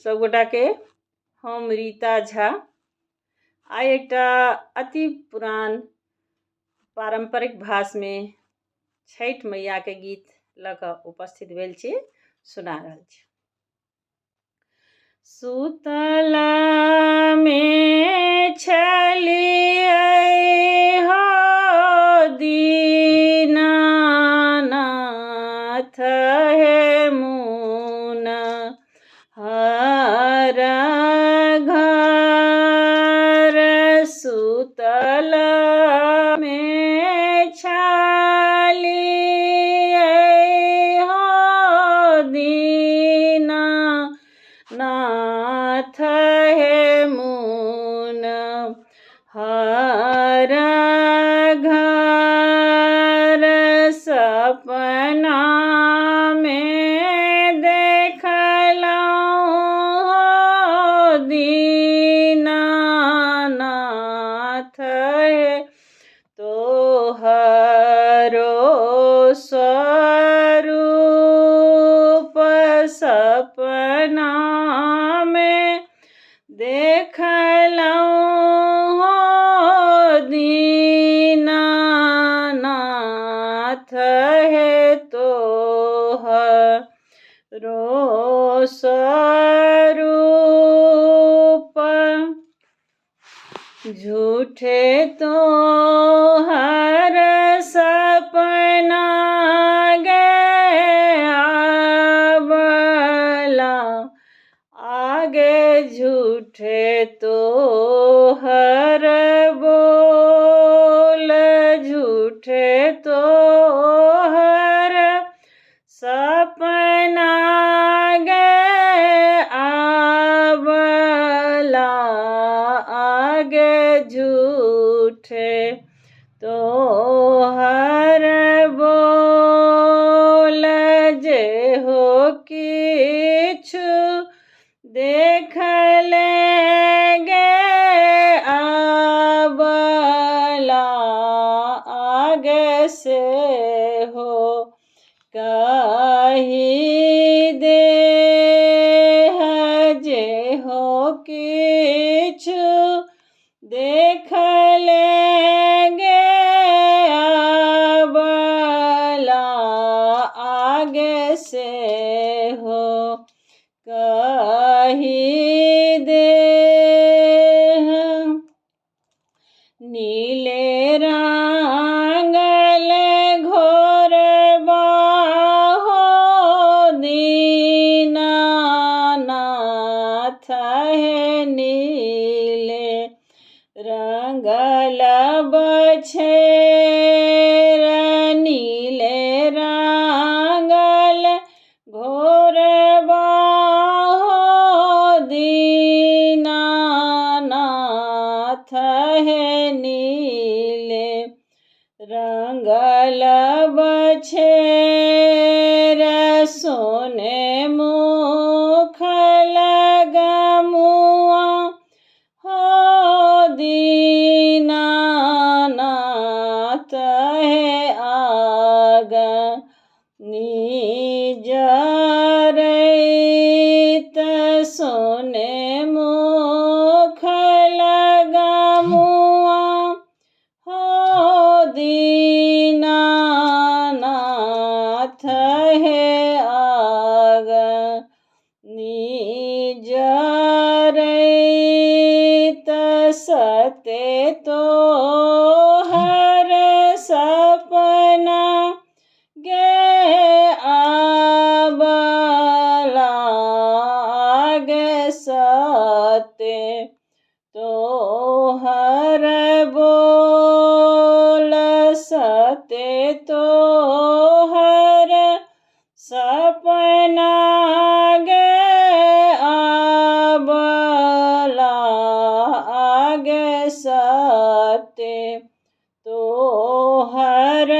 सब गोटा के हम रीता झा आइ एकटा अति पुरान पारंपरिक भाषा में छठ मैया के गीत लऽ कऽ उपस्थित भेल छी, सुना रहल छी। सुतला में छलियै हो दीनानाथ हे मुन हर घर सुतला में छलियै हो दीनानाथ हे मुन हर घर सपना में देखलहुँ हो दीनानाथ हे तोहरो स्वरूप सपना में देखलहुँ हो दीनानाथ हे तोहरो स्वरूप झूठे तोहर सपना गे आवला आगे झूठे तोहर बोल झूठे तोहर सपना गे आवला आगे झूठे तोहर बोल जे हो किछु देखले गे आवला आगे से हो कही दे जे हो किछु देखले गे आवला आगे से हो कही दे नीले रंगल घोरबा हो दीनानाथ हे नीले रंगल बछेर नीले रंगल घोरबा हो दीनानाथ हे नीले रंगल बछेर सोने मुख लगमुआ हो दीनानाथ हे आग निजरैत सोने मुख लगमुआ हो दीनानाथ हे आग निजरैत सते तोहर सपना गे आवला आगे सते तोहर बोल सते तोहर सपना गे आवला आगे सते तोहर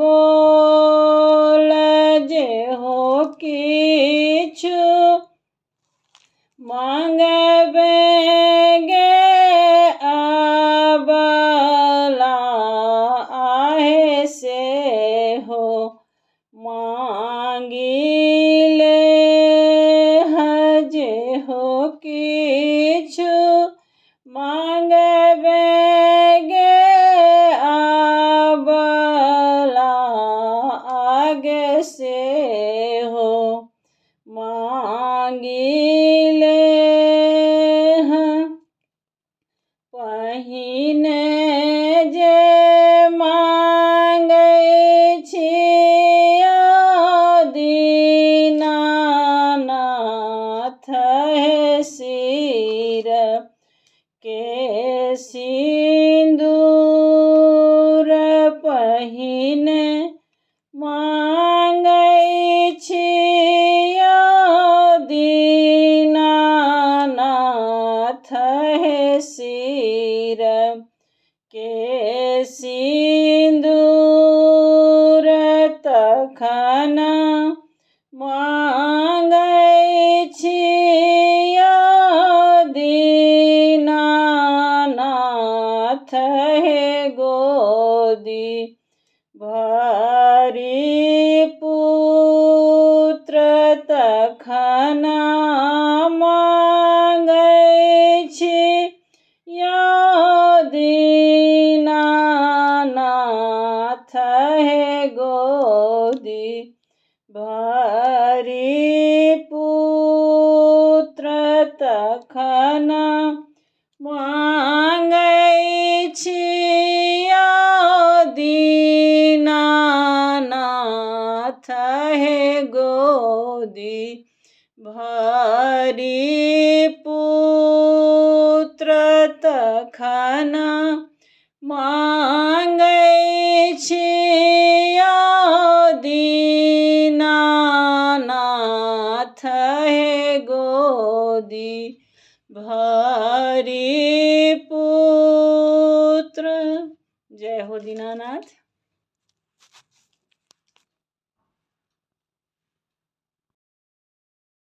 बोल जे हो किछु मांगबे गे आवला आहे से हो मांगिले हजे मांगिले पहिने जे मांगै छियै दीनानाथ हे सिर के सिन्दूर पहिने मांगै छियै दीनानाथ हे सिर के सिन्दूर तखन मांगै छियै दीनानाथ हे गोदी भरि पुत्र तखन मांगै छियै दीनानाथ हे गोदी भरि पुत्र तखन मांगै छियै दीनानाथ हे गोदी भरि पुत्र तखन मांगै छियै दीनानाथ हे गोदी भरि पुत्र। जय हो दीनानाथ।